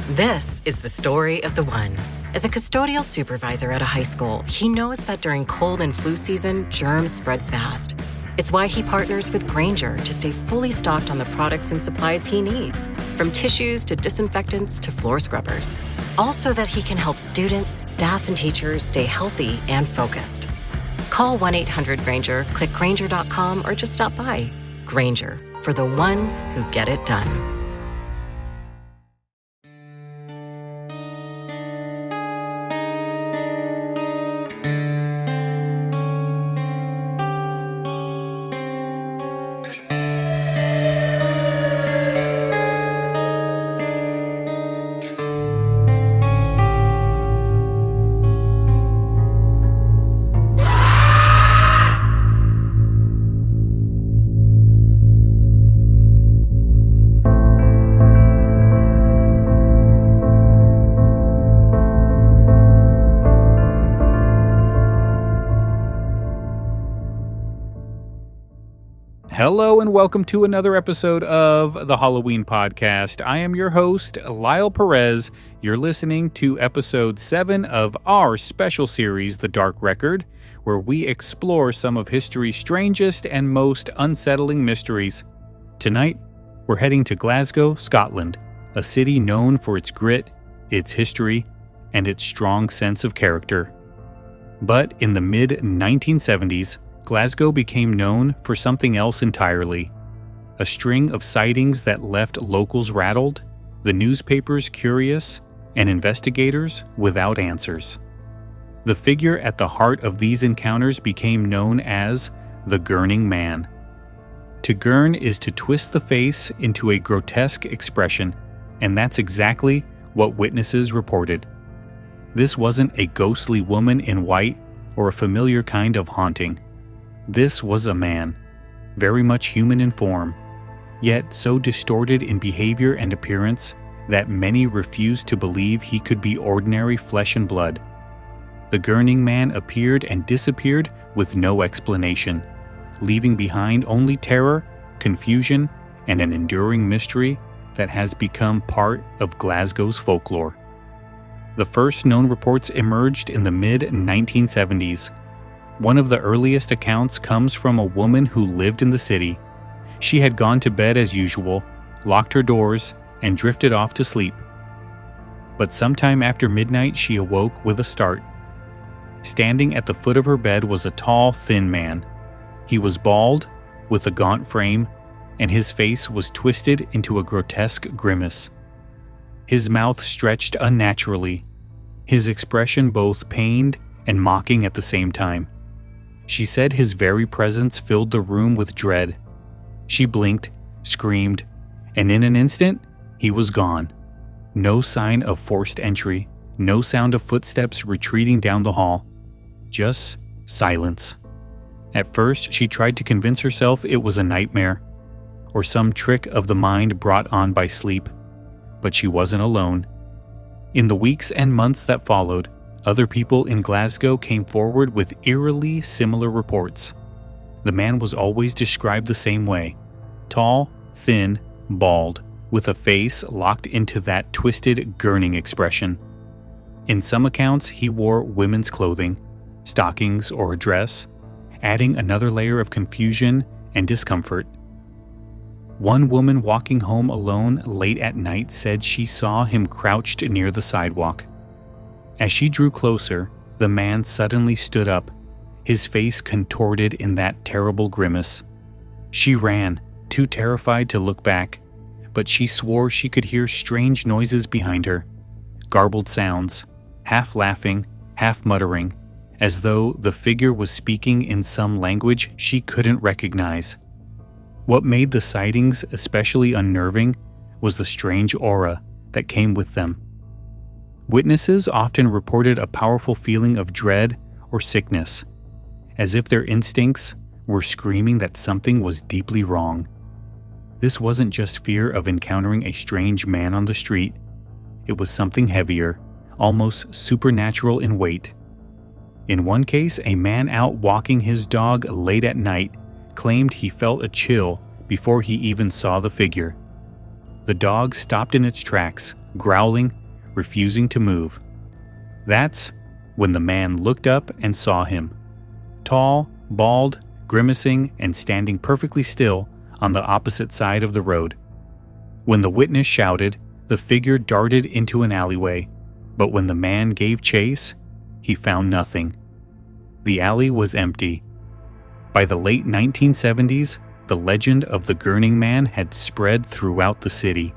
This is the story of the one. As a custodial supervisor at a high school, he knows that during cold and flu season, germs spread fast. It's why he partners with Grainger to stay fully stocked on the products and supplies he needs, from tissues to disinfectants to floor scrubbers. All so that he can help students, staff, and teachers stay healthy and focused. Call 1-800-GRAINGER, click Grainger.com, or just stop by. Grainger, for the ones who get it done. Hello and welcome to another episode of the Halloween Podcast. I am your host, Lyle Perez. You're listening to episode 7 of our special series, The Dark Record, where we explore some of history's strangest and most unsettling mysteries. Tonight, we're heading to Glasgow, Scotland, a city known for its grit, its history, and its strong sense of character. But in the mid-1970s, Glasgow became known for something else entirely. A string of sightings that left locals rattled, the newspapers curious, and investigators without answers. The figure at the heart of these encounters became known as the Gurning Man. To gurn is to twist the face into a grotesque expression, and that's exactly what witnesses reported. This wasn't a ghostly woman in white or a familiar kind of haunting. This was a man, very much human in form, yet so distorted in behavior and appearance that many refused to believe he could be ordinary flesh and blood. The Gurning Man appeared and disappeared with no explanation, leaving behind only terror, confusion, and an enduring mystery that has become part of Glasgow's folklore. The first known reports emerged in the mid-1970s. One of the earliest accounts comes from a woman who lived in the city. She had gone to bed as usual, locked her doors, and drifted off to sleep. But sometime after midnight, she awoke with a start. Standing at the foot of her bed was a tall, thin man. He was bald, with a gaunt frame, and his face was twisted into a grotesque grimace. His mouth stretched unnaturally, his expression both pained and mocking at the same time. She said his very presence filled the room with dread. She blinked, screamed, and in an instant, he was gone. No sign of forced entry, no sound of footsteps retreating down the hall. Just silence. At first, she tried to convince herself it was a nightmare, or some trick of the mind brought on by sleep. But she wasn't alone. In the weeks and months that followed, other people in Glasgow came forward with eerily similar reports. The man was always described the same way: tall, thin, bald, with a face locked into that twisted, gurning expression. In some accounts, he wore women's clothing, stockings or a dress, adding another layer of confusion and discomfort. One woman walking home alone late at night said she saw him crouched near the sidewalk. As she drew closer, the man suddenly stood up, his face contorted in that terrible grimace. She ran, too terrified to look back, but she swore she could hear strange noises behind her, garbled sounds, half laughing, half muttering, as though the figure was speaking in some language she couldn't recognize. What made the sightings especially unnerving was the strange aura that came with them. Witnesses often reported a powerful feeling of dread or sickness, as if their instincts were screaming that something was deeply wrong. This wasn't just fear of encountering a strange man on the street. It was something heavier, almost supernatural in weight. In one case, a man out walking his dog late at night claimed he felt a chill before he even saw the figure. The dog stopped in its tracks, growling, refusing to move. That's when the man looked up and saw him. Tall, bald, grimacing, and standing perfectly still on the opposite side of the road. When the witness shouted, the figure darted into an alleyway, but when the man gave chase, he found nothing. The alley was empty. By the late 1970s, the legend of the Gurning Man had spread throughout the city.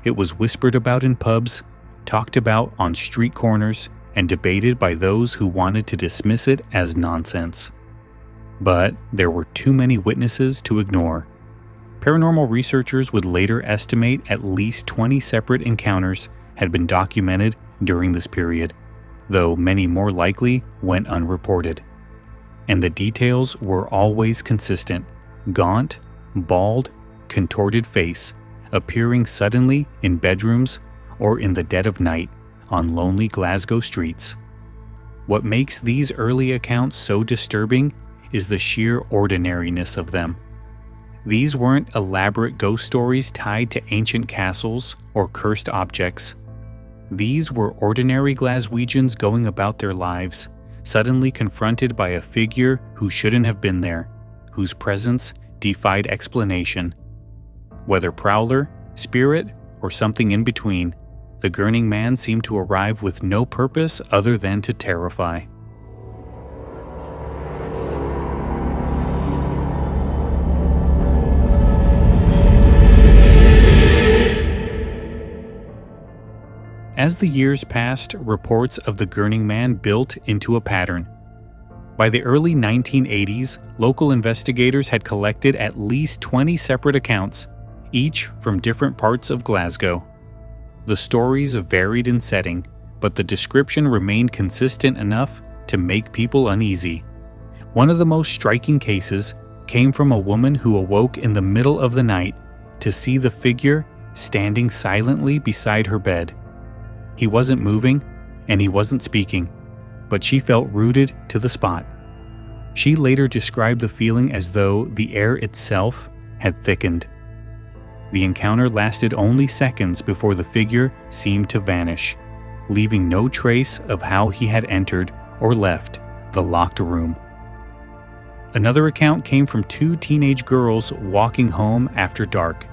It was whispered about in pubs, talked about on street corners, and debated by those who wanted to dismiss it as nonsense. But there were too many witnesses to ignore. Paranormal researchers would later estimate at least 20 separate encounters had been documented during this period, though many more likely went unreported. And the details were always consistent: gaunt, bald, contorted face, appearing suddenly in bedrooms or in the dead of night on lonely Glasgow streets. What makes these early accounts so disturbing is the sheer ordinariness of them. These weren't elaborate ghost stories tied to ancient castles or cursed objects. These were ordinary Glaswegians going about their lives, suddenly confronted by a figure who shouldn't have been there, whose presence defied explanation. Whether prowler, spirit, or something in between, the Gurning Man seemed to arrive with no purpose other than to terrify. As the years passed, reports of the Gurning Man built into a pattern. By the early 1980s, local investigators had collected at least 20 separate accounts, each from different parts of Glasgow. The stories varied in setting, but the description remained consistent enough to make people uneasy. One of the most striking cases came from a woman who awoke in the middle of the night to see the figure standing silently beside her bed. He wasn't moving, and he wasn't speaking, but she felt rooted to the spot. She later described the feeling as though the air itself had thickened. The encounter lasted only seconds before the figure seemed to vanish, leaving no trace of how he had entered or left the locked room. Another account came from two teenage girls walking home after dark.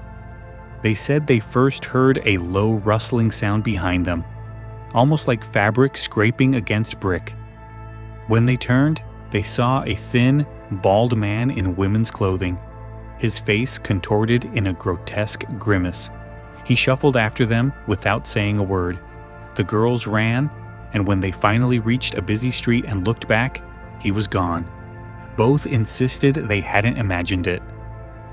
They said they first heard a low rustling sound behind them, almost like fabric scraping against brick. When they turned, they saw a thin, bald man in women's clothing, his face contorted in a grotesque grimace. He shuffled after them without saying a word. The girls ran, and when they finally reached a busy street and looked back, he was gone. Both insisted they hadn't imagined it.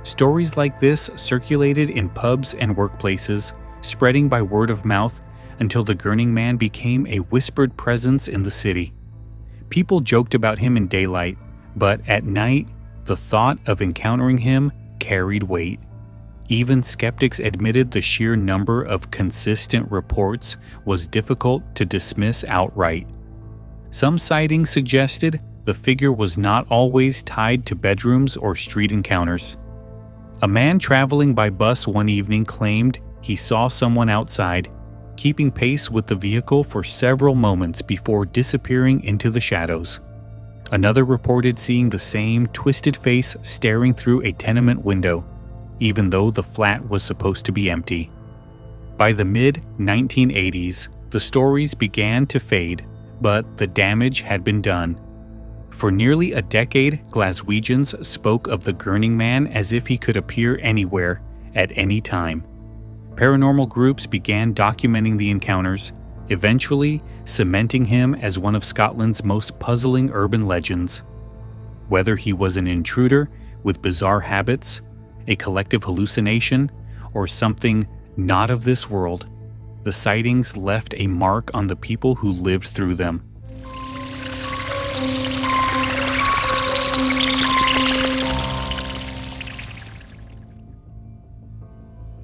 Stories like this circulated in pubs and workplaces, spreading by word of mouth until the Gurning Man became a whispered presence in the city. People joked about him in daylight, but at night, the thought of encountering him carried weight. Even skeptics admitted the sheer number of consistent reports was difficult to dismiss outright. Some sightings suggested the figure was not always tied to bedrooms or street encounters. A man traveling by bus one evening claimed he saw someone outside, keeping pace with the vehicle for several moments before disappearing into the shadows. Another reported seeing the same twisted face staring through a tenement window, even though the flat was supposed to be empty. By the mid-1980s, the stories began to fade, but the damage had been done. For nearly a decade, Glaswegians spoke of the Gurning Man as if he could appear anywhere, at any time. Paranormal groups began documenting the encounters, eventually cementing him as one of Scotland's most puzzling urban legends. Whether he was an intruder with bizarre habits, a collective hallucination, or something not of this world, the sightings left a mark on the people who lived through them.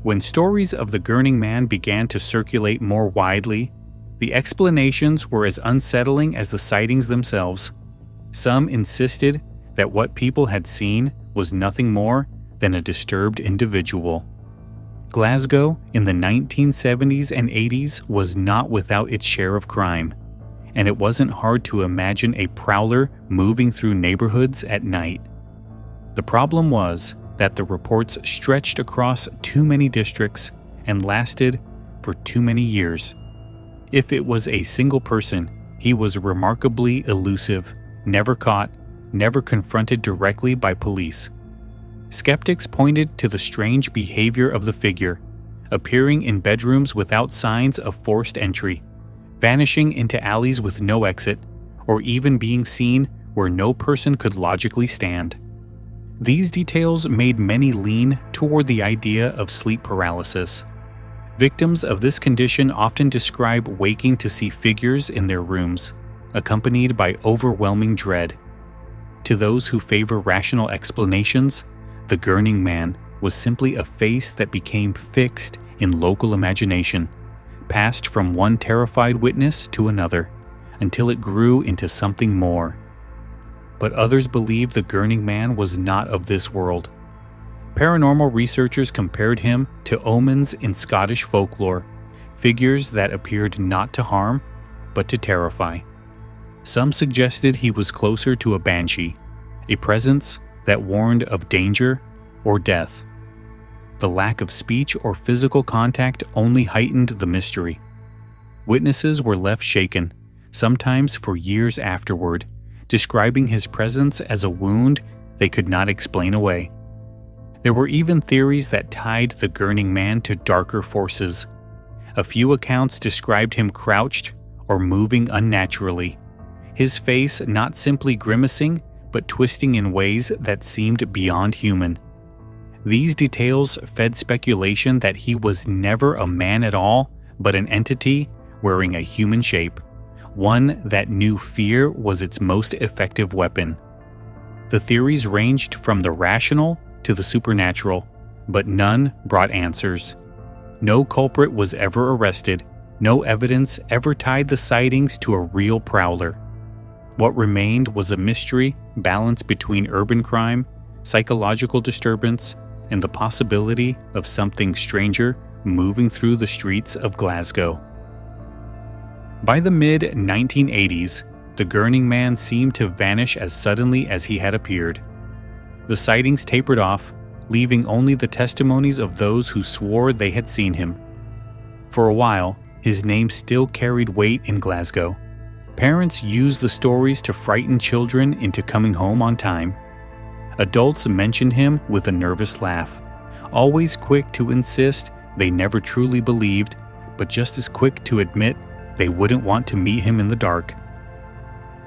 When stories of the Gurning Man began to circulate more widely, the explanations were as unsettling as the sightings themselves. Some insisted that what people had seen was nothing more than a disturbed individual. Glasgow in the 1970s and 80s was not without its share of crime, and it wasn't hard to imagine a prowler moving through neighborhoods at night. The problem was that the reports stretched across too many districts and lasted for too many years. If it was a single person, he was remarkably elusive, never caught, never confronted directly by police. Skeptics pointed to the strange behavior of the figure, appearing in bedrooms without signs of forced entry, vanishing into alleys with no exit, or even being seen where no person could logically stand. These details made many lean toward the idea of sleep paralysis. Victims of this condition often describe waking to see figures in their rooms, accompanied by overwhelming dread. To those who favor rational explanations, the Gurning Man was simply a face that became fixed in local imagination, passed from one terrified witness to another, until it grew into something more. But others believe the Gurning Man was not of this world. Paranormal researchers compared him to omens in Scottish folklore, figures that appeared not to harm, but to terrify. Some suggested he was closer to a banshee, a presence that warned of danger or death. The lack of speech or physical contact only heightened the mystery. Witnesses were left shaken, sometimes for years afterward, describing his presence as a wound they could not explain away. There were even theories that tied the Gurning Man to darker forces. A few accounts described him crouched or moving unnaturally, his face not simply grimacing, but twisting in ways that seemed beyond human. These details fed speculation that he was never a man at all, but an entity wearing a human shape, one that knew fear was its most effective weapon. The theories ranged from the rational to the supernatural, but none brought answers. No culprit was ever arrested, no evidence ever tied the sightings to a real prowler. What remained was a mystery balanced between urban crime, psychological disturbance, and the possibility of something stranger moving through the streets of Glasgow. By the mid-1980s, the Gurning Man seemed to vanish as suddenly as he had appeared. The sightings tapered off, leaving only the testimonies of those who swore they had seen him. For a while, his name still carried weight in Glasgow. Parents used the stories to frighten children into coming home on time. Adults mentioned him with a nervous laugh, always quick to insist they never truly believed, but just as quick to admit they wouldn't want to meet him in the dark.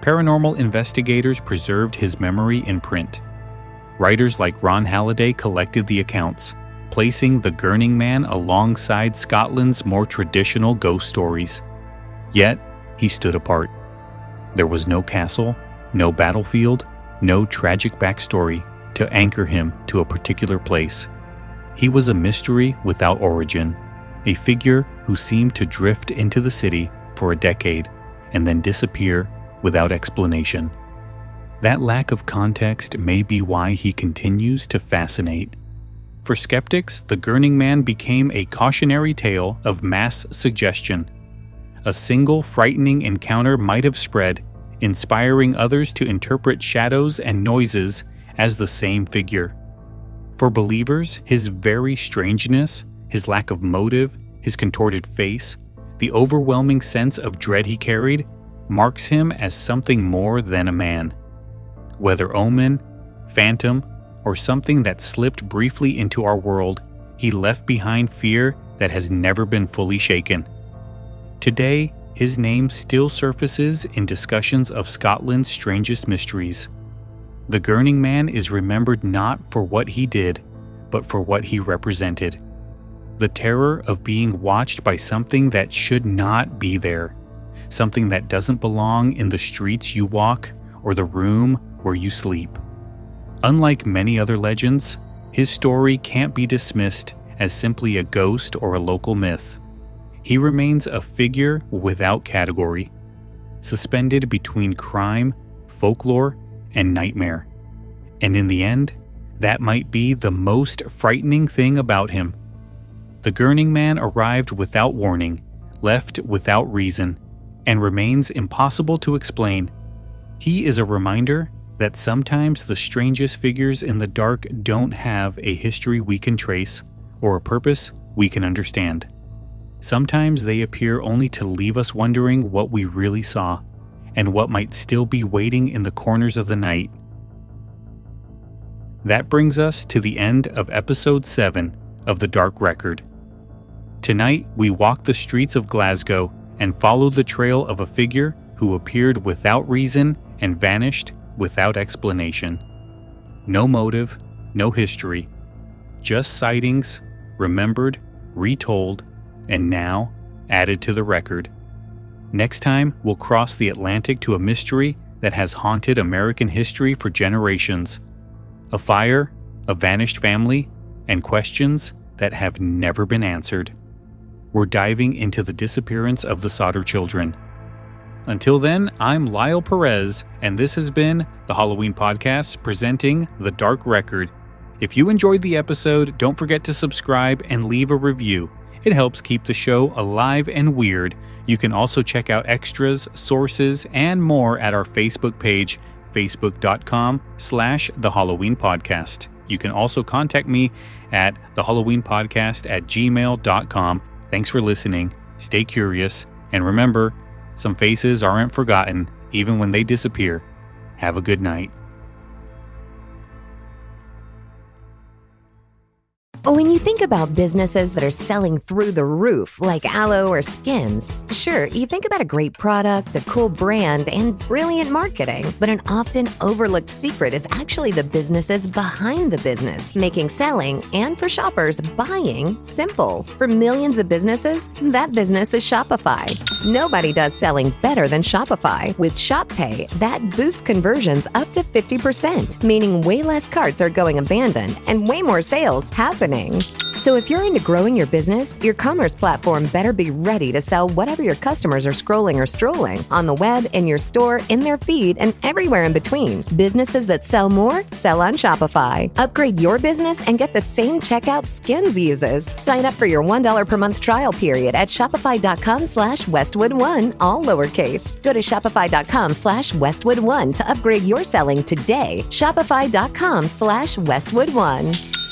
Paranormal investigators preserved his memory in print. Writers like Ron Halliday collected the accounts, placing the Gurning Man alongside Scotland's more traditional ghost stories. Yet, he stood apart. There was no castle, no battlefield, no tragic backstory to anchor him to a particular place. He was a mystery without origin, a figure who seemed to drift into the city for a decade and then disappear without explanation. That lack of context may be why he continues to fascinate. For skeptics, the Gurning Man became a cautionary tale of mass suggestion. A single frightening encounter might have spread, inspiring others to interpret shadows and noises as the same figure. For believers, his very strangeness, his lack of motive, his contorted face, the overwhelming sense of dread he carried, marks him as something more than a man. Whether omen, phantom, or something that slipped briefly into our world, he left behind fear that has never been fully shaken. Today, his name still surfaces in discussions of Scotland's strangest mysteries. The Gurning Man is remembered not for what he did, but for what he represented. The terror of being watched by something that should not be there, something that doesn't belong in the streets you walk or the room where you sleep. Unlike many other legends, his story can't be dismissed as simply a ghost or a local myth. He remains a figure without category, suspended between crime, folklore, and nightmare. And in the end, that might be the most frightening thing about him. The Gurning Man arrived without warning, left without reason, and remains impossible to explain. He is a reminder that sometimes the strangest figures in the dark don't have a history we can trace or a purpose we can understand. Sometimes they appear only to leave us wondering what we really saw and what might still be waiting in the corners of the night. That brings us to the end of episode 7 of The Dark Record. Tonight, we walk the streets of Glasgow and follow the trail of a figure who appeared without reason and vanished without explanation. No motive, no history, just sightings, remembered, retold, and now added to the record. Next time, we'll cross the Atlantic to a mystery that has haunted American history for generations. A fire, a vanished family, and questions that have never been answered. We're diving into the disappearance of the Sodder children. Until then, I'm Lyle Perez, and this has been the Halloween Podcast presenting The Dark Record. If you enjoyed the episode, don't forget to subscribe and leave a review. It helps keep the show alive and weird. You can also check out extras, sources, and more at our Facebook page, facebook.com/The Halloween Podcast. You can also contact me at thehalloweenpodcast@gmail.com. Thanks for listening. Stay curious. And remember, some faces aren't forgotten, even when they disappear. Have a good night. When you think about businesses that are selling through the roof, like aloe or skins, sure, you think about a great product, a cool brand, and brilliant marketing. But an often overlooked secret is actually the businesses behind the business, making selling and, for shoppers, buying simple. For millions of businesses, that business is Shopify. Nobody does selling better than Shopify. With Shop Pay, that boosts conversions up to 50%, meaning way less carts are going abandoned and way more sales happening. So if you're into growing your business, your commerce platform better be ready to sell whatever your customers are scrolling or strolling on the web, in your store, in their feed, and everywhere in between. Businesses that sell more sell on Shopify. Upgrade your business and get the same checkout Skins uses. Sign up for your $1 per month trial period at shopify.com/Westwood1, all lowercase. Go to shopify.com/Westwood1 to upgrade your selling today. Shopify.com/Westwood1.